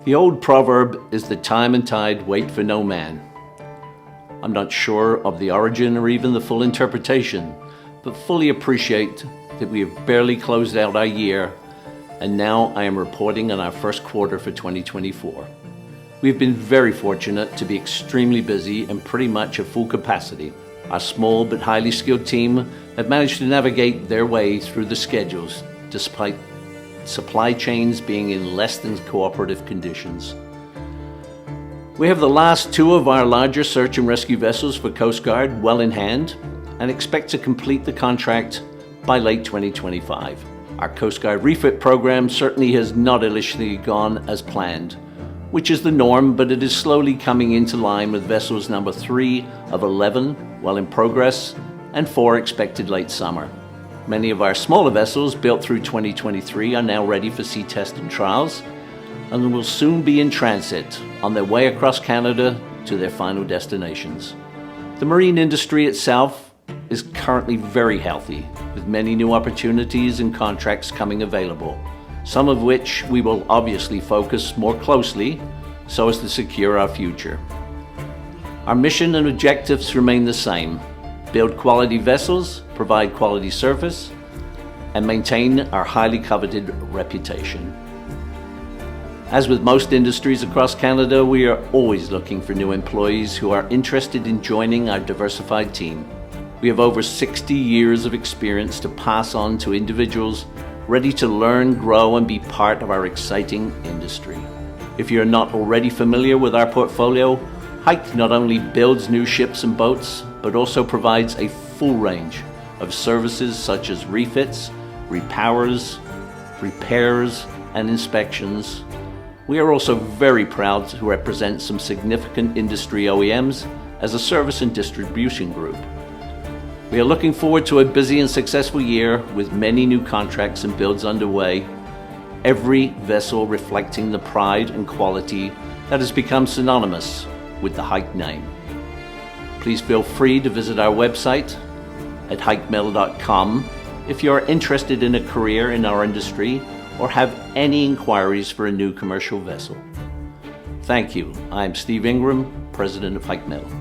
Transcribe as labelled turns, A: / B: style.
A: The old proverb is that time and tide wait for no man. I'm not sure of the origin or even the full interpretation, but fully appreciate that we have barely closed out our year, and now I am reporting on our first quarter for 2024. We've been very fortunate to be extremely busy and pretty much at full capacity. Our small but highly skilled team have managed to navigate their way through the schedules, despite supply chains being in less than cooperative conditions. We have the last two of our larger search and rescue vessels for Coast Guard well in hand and expect to complete the contract by late 2025. Our Coast Guard refit program certainly has not initially gone as planned, which is the norm, but it is slowly coming into line with vessels number 3 of 11 well in progress and 4 expected late summer. Many of our smaller vessels built through 2023 are now ready for sea test and trials and will soon be in transit on their way across Canada to their final destinations. The marine industry itself is currently very healthy, with many new opportunities and contracts coming available, some of which we will obviously focus more closely so as to secure our future. Our mission and objectives remain the same: build quality vessels, provide quality service, and maintain our highly coveted reputation. As with most industries across Canada, we are always looking for new employees who are interested in joining our diversified team. We have over 60 years of experience to pass on to individuals ready to learn, grow, and be part of our exciting industry. If you're not already familiar with our portfolio, HEADQUATERS not only builds new ships and boats, but also provides a full range of services such as refits, repowers, repairs, and inspections. We are also very proud to represent some significant industry OEMs as a service and distribution group. We are looking forward to a busy and successful year with many new contracts and builds underway, every vessel reflecting the pride and quality that has become synonymous with the HEADQUATERS name. Please feel free to visit our website at HEADQUATERS.com if you are interested in a career in our industry or have any inquiries for a new commercial vessel. Thank you. I'm Steve Ingram, President of HEADQUATERS.